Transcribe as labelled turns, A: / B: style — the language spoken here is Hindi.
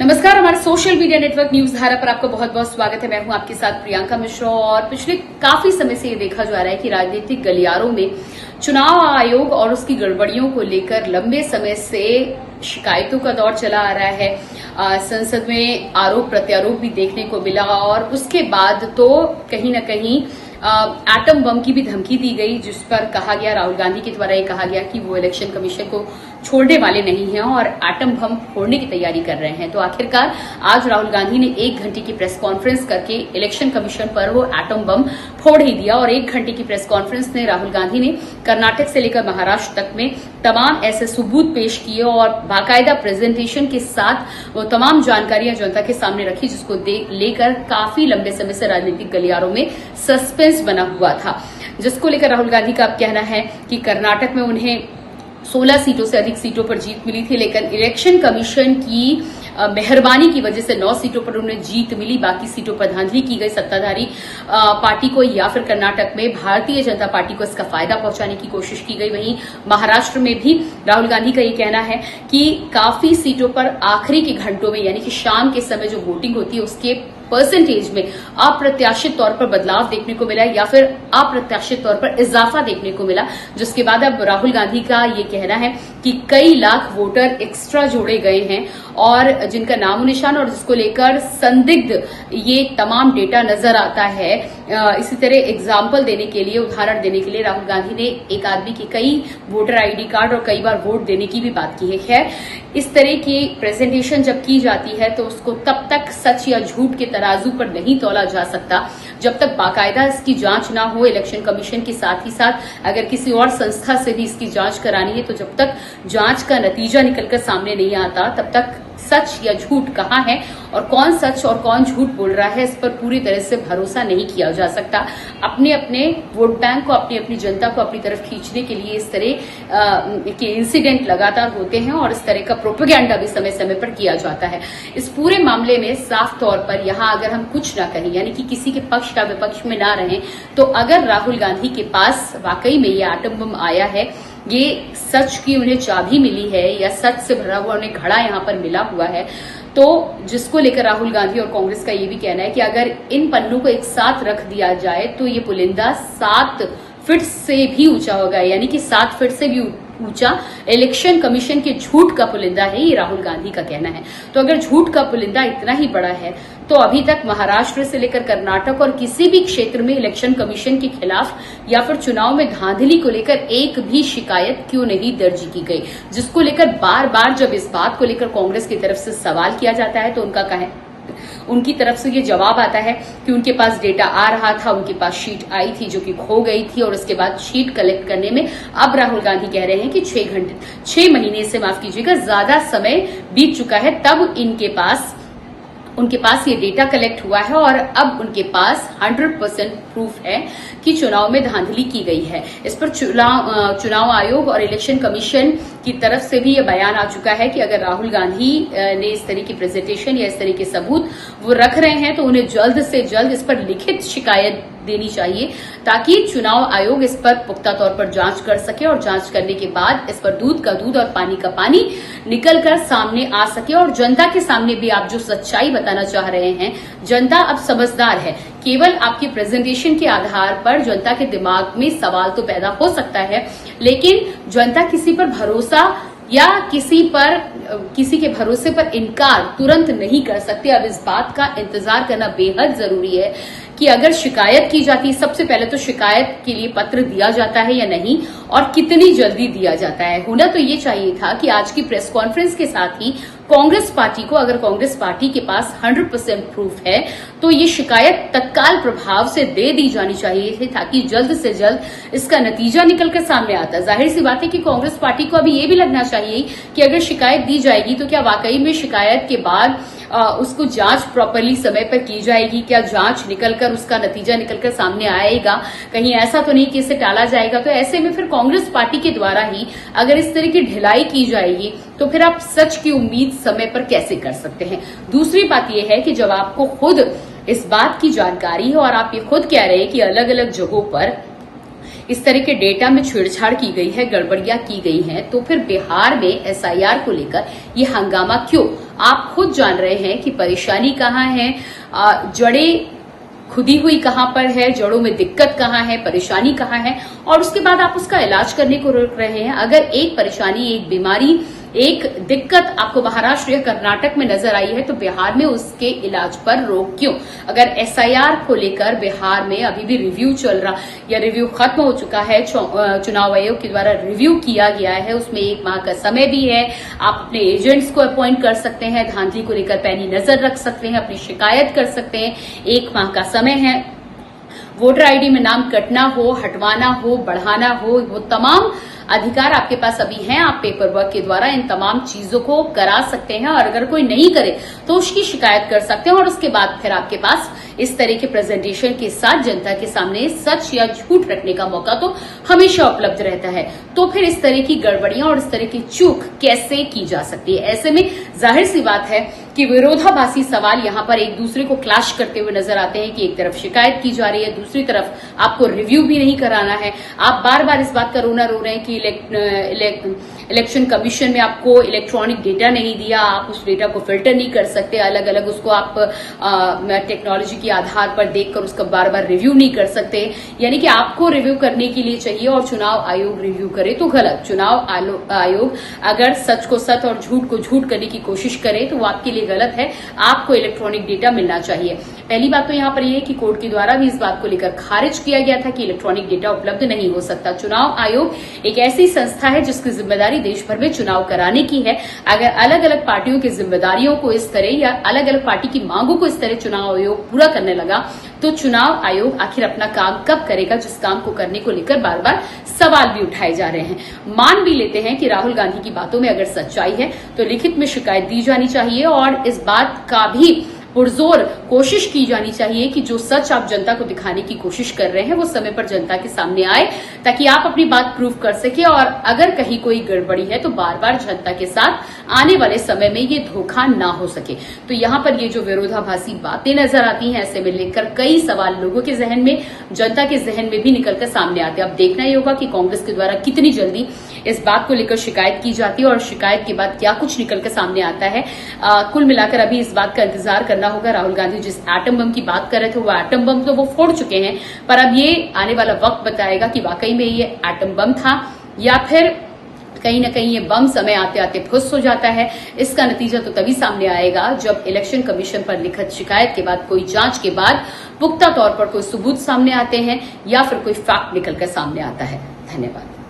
A: नमस्कार, हमारे सोशल मीडिया नेटवर्क न्यूज धारा पर आपका बहुत बहुत स्वागत है। मैं हूं आपके साथ प्रियंका मिश्रा। और पिछले काफी समय से ये देखा जा रहा है कि राजनीतिक गलियारों में चुनाव आयोग और उसकी गड़बड़ियों को लेकर लंबे समय से शिकायतों का दौर चला आ रहा है। संसद में आरोप प्रत्यारोप भी देखने को मिला और उसके बाद तो कहीं न कहीं एटम बम की भी धमकी दी गई, जिस पर कहा गया, राहुल गांधी के द्वारा ये कहा गया कि वो इलेक्शन कमीशन को छोड़ने वाले नहीं हैं और एटम बम फोड़ने की तैयारी कर रहे हैं। तो आखिरकार आज राहुल गांधी ने 1 घंटे की प्रेस कॉन्फ्रेंस करके इलेक्शन कमीशन पर वो एटम बम फोड़ ही दिया। और 1 घंटे की प्रेस कॉन्फ्रेंस में राहुल गांधी ने कर्नाटक से लेकर महाराष्ट्र तक में तमाम ऐसे सबूत पेश किए और बाकायदा प्रेजेंटेशन के साथ वो तमाम जानकारियां जनता के सामने रखी, जिसको लेकर काफी लंबे समय से राजनीतिक गलियारों में सस्पेंस बना हुआ था। जिसको लेकर राहुल गांधी का अब कहना है कि कर्नाटक में उन्हें 16 सीटों से अधिक सीटों पर जीत मिली थी, लेकिन इलेक्शन कमीशन की मेहरबानी की वजह से 9 सीटों पर उन्हें जीत मिली। बाकी सीटों पर धांधली की गई सत्ताधारी पार्टी को, या फिर कर्नाटक में भारतीय जनता पार्टी को इसका फायदा पहुंचाने की कोशिश की गई। वहीं महाराष्ट्र में भी राहुल गांधी का ये कहना है कि काफी सीटों पर आखिरी के घंटों में, यानी कि शाम के समय जो वोटिंग होती है उसके परसेंटेज में अप्रत्याशित तौर पर बदलाव देखने को मिला या फिर अप्रत्याशित तौर पर इजाफा देखने को मिला। जिसके बाद अब राहुल गांधी का ये कहना है कि कई लाख वोटर एक्स्ट्रा जोड़े गए हैं और जिनका नामो निशान और जिसको लेकर संदिग्ध ये तमाम डेटा नजर आता है। इसी तरह एग्जाम्पल देने के लिए, उदाहरण देने के लिए राहुल गांधी ने एक आदमी के कई वोटर आईडी कार्ड और कई बार वोट देने की भी बात की है। इस तरह की प्रेजेंटेशन जब की जाती है तो उसको तब तक सच या झूठ के तराजू पर नहीं तौला जा सकता जब तक बाकायदा इसकी जांच ना हो इलेक्शन कमीशन के साथ ही साथ अगर किसी और संस्था से भी इसकी जांच करानी है तो जब तक जांच का नतीजा निकलकर सामने नहीं आता तब तक सच या झूठ कहाँ है और कौन सच और कौन झूठ बोल रहा है इस पर पूरी तरह से भरोसा नहीं किया जा सकता। अपने अपने वोट बैंक को, अपनी अपनी जनता को अपनी तरफ खींचने के लिए इस तरह के इंसिडेंट लगातार होते हैं और इस तरह का प्रोपेगेंडा भी समय समय पर किया जाता है। इस पूरे मामले में साफ तौर पर यहाँ अगर हम कुछ ना कहें, यानी कि किसी के पक्ष या विपक्ष में ना रहें, तो अगर राहुल गांधी के पास वाकई में ये एटम बम आया है, ये सच की उन्हें चाबी मिली है या सच से भरा हुआ उन्हें घड़ा यहाँ पर मिला हुआ है, तो जिसको लेकर राहुल गांधी और कांग्रेस का ये भी कहना है कि अगर इन पन्नों को एक साथ रख दिया जाए तो ये पुलिंदा 7 फीट से भी ऊंचा होगा, यानी कि 7 फीट से भी ऊंचा इलेक्शन कमीशन के झूठ का पुलिंदा है, ये राहुल गांधी का कहना है। तो अगर झूठ का पुलिंदा इतना ही बड़ा है तो अभी तक महाराष्ट्र से लेकर कर्नाटक और किसी भी क्षेत्र में इलेक्शन कमीशन के खिलाफ या फिर चुनाव में धांधली को लेकर एक भी शिकायत क्यों नहीं दर्ज की गई, जिसको लेकर बार बार जब इस बात को लेकर कांग्रेस की तरफ से सवाल किया जाता है तो उनकी तरफ से ये जवाब आता है कि उनके पास डेटा आ रहा था, उनके पास शीट आई थी जो कि खो गई थी और उसके बाद शीट कलेक्ट करने में अब राहुल गांधी कह रहे हैं कि 6 महीने से, माफ कीजिएगा, ज्यादा समय बीत चुका है, तब उनके पास ये डेटा कलेक्ट हुआ है और अब उनके पास 100% प्रूफ है कि चुनाव में धांधली की गई है। इस पर चुनाव आयोग और इलेक्शन कमीशन की तरफ से भी ये बयान आ चुका है कि अगर राहुल गांधी ने इस तरह की प्रेजेंटेशन या इस तरह के सबूत वो रख रहे हैं तो उन्हें जल्द से जल्द इस पर लिखित शिकायत देनी चाहिए ताकि चुनाव आयोग इस पर पुख्ता तौर पर जांच कर सके और जांच करने के बाद इस पर दूध का दूध और पानी का पानी निकलकर सामने आ सके और जनता के सामने भी आप जो सच्चाई बताना चाह रहे हैं, जनता अब समझदार है। केवल आपकी प्रेजेंटेशन के आधार पर जनता के दिमाग में सवाल तो पैदा हो सकता है, लेकिन जनता किसी पर भरोसा या किसी के भरोसे पर इनकार तुरंत नहीं कर सकते। अब इस बात का इंतजार करना बेहद जरूरी है कि अगर शिकायत की जाती है, सबसे पहले तो शिकायत के लिए पत्र दिया जाता है या नहीं और कितनी जल्दी दिया जाता है। होना तो ये चाहिए था कि आज की प्रेस कॉन्फ्रेंस के साथ ही कांग्रेस पार्टी को, अगर कांग्रेस पार्टी के पास 100% प्रूफ है तो ये शिकायत तत्काल प्रभाव से दे दी जानी चाहिए थी ताकि जल्द से जल्द इसका नतीजा निकलकर सामने आता। जाहिर सी बात है कि कांग्रेस पार्टी को अभी ये भी लगना चाहिए कि अगर शिकायत दी जाएगी तो क्या वाकई में शिकायत के बाद उसको जांच प्रॉपरली समय पर की जाएगी, क्या जांच निकलकर उसका नतीजा निकलकर सामने आएगा, कहीं ऐसा तो नहीं कि इसे टाला जाएगा। तो ऐसे में फिर कांग्रेस पार्टी के द्वारा ही अगर इस तरह की ढिलाई की जाएगी तो फिर आप सच की उम्मीद समय पर कैसे कर सकते हैं। दूसरी बात यह है कि जब आपको खुद इस बात की जानकारी है और आप ये खुद कह रहे हैं कि अलग अलग जगहों पर इस तरह के डेटा में छेड़छाड़ की गई है, गड़बड़ियां की गई हैं, तो फिर बिहार में एसआईआर को लेकर ये हंगामा क्यों? आप खुद जान रहे हैं कि परेशानी कहाँ है, जड़ें खुदी हुई कहां पर है, जड़ों में दिक्कत कहां है, परेशानी कहां है, और उसके बाद आप उसका इलाज करने को रोक रहे हैं। अगर एक परेशानी, एक बीमारी, एक दिक्कत आपको महाराष्ट्र या कर्नाटक में नजर आई है तो बिहार में उसके इलाज पर रोक क्यों? अगर एसआईआर को लेकर बिहार में अभी भी रिव्यू चल रहा या रिव्यू खत्म हो चुका है, चुनाव आयोग के द्वारा रिव्यू किया गया है, उसमें 1 माह का समय भी है, आप अपने एजेंट्स को अपॉइंट कर सकते हैं, धांधली को लेकर पैनी नजर रख सकते हैं, अपनी शिकायत कर सकते हैं, 1 माह का समय है। वोटर आईडी में नाम कटना हो, हटवाना हो, बढ़ाना हो, वो तमाम अधिकार आपके पास अभी हैं। आप पेपर वर्क के द्वारा इन तमाम चीजों को करा सकते हैं, और अगर कोई नहीं करे तो उसकी शिकायत कर सकते हैं, और उसके बाद फिर आपके पास इस तरह के प्रेजेंटेशन के साथ जनता के सामने सच या झूठ रखने का मौका तो हमेशा उपलब्ध रहता है। तो फिर इस तरह की गड़बड़ियां और इस तरह की चूक कैसे की जा सकती है? ऐसे में जाहिर सी बात है कि विरोधाभासी सवाल यहां पर एक दूसरे को क्लैश करते हुए नजर आते हैं कि एक तरफ शिकायत की जा रही है, दूसरी तरफ आपको रिव्यू भी नहीं कराना है। आप बार बार इस बात का रोना रो रहे हैं कि इलेक्शन कमीशन में आपको इलेक्ट्रॉनिक डेटा नहीं दिया, आप उस डेटा को फिल्टर नहीं कर सकते, अलग अलग उसको आप टेक्नोलॉजी के आधार पर देखकर उसका बार बार रिव्यू नहीं कर सकते। यानी कि आपको रिव्यू करने के लिए चाहिए और चुनाव आयोग रिव्यू करे तो गलत। चुनाव आयोग अगर सच को सच और झूठ को झूठ करने की कोशिश करे तो वो आपके लिए गलत है। आपको इलेक्ट्रॉनिक डेटा मिलना चाहिए। पहली बात तो यहां पर यह है कि कोर्ट के द्वारा भी इस बात को लेकर खारिज किया गया था कि इलेक्ट्रॉनिक डेटा उपलब्ध नहीं हो सकता। चुनाव आयोग एक ऐसी संस्था है जिसकी जिम्मेदारी देश भर में चुनाव कराने की है। अगर अलग अलग पार्टियों की जिम्मेदारियों को इस तरह या अलग अलग पार्टी की मांगों को इस तरह चुनाव आयोग पूरा करने लगा तो चुनाव आयोग आखिर अपना काम कब करेगा, जिस काम को करने को लेकर बार बार सवाल भी उठाए जा रहे हैं। मान भी लेते हैं कि राहुल गांधी की बातों में अगर सच्चाई है तो लिखित में शिकायत दी जानी चाहिए, और इस बात का भी पुरजोर कोशिश की जानी चाहिए कि जो सच आप जनता को दिखाने की कोशिश कर रहे हैं वो समय पर जनता के सामने आए, ताकि आप अपनी बात प्रूव कर सके। और अगर कहीं कोई गड़बड़ी है तो बार बार जनता के साथ आने वाले समय में ये धोखा ना हो सके। तो यहाँ पर ये जो विरोधाभासी बातें नजर आती हैं, ऐसे में लेकर कई सवाल लोगों के जहन में, जनता के जहन में भी निकलकर सामने आते हैं। अब देखना ही होगा कि कांग्रेस के द्वारा कितनी जल्दी इस बात को लेकर शिकायत की जाती है और शिकायत के बाद क्या कुछ निकलकर सामने आता है। कुल मिलाकर अभी इस बात का इंतजार करना होगा। राहुल गांधी जिस एटम बम की बात कर रहे थे वो एटम बम तो वो फोड़ चुके हैं, पर अब ये आने वाला वक्त बताएगा कि वाकई में ये एटम बम था या फिर कहीं ना कहीं ये बम समय आते आते फुस हो जाता है। इसका नतीजा तो तभी सामने आएगा जब इलेक्शन कमीशन पर लिखित शिकायत के बाद, कोई जांच के बाद पुख्ता तौर पर कोई सबूत सामने आते हैं या फिर कोई फैक्ट निकलकर सामने आता है। धन्यवाद।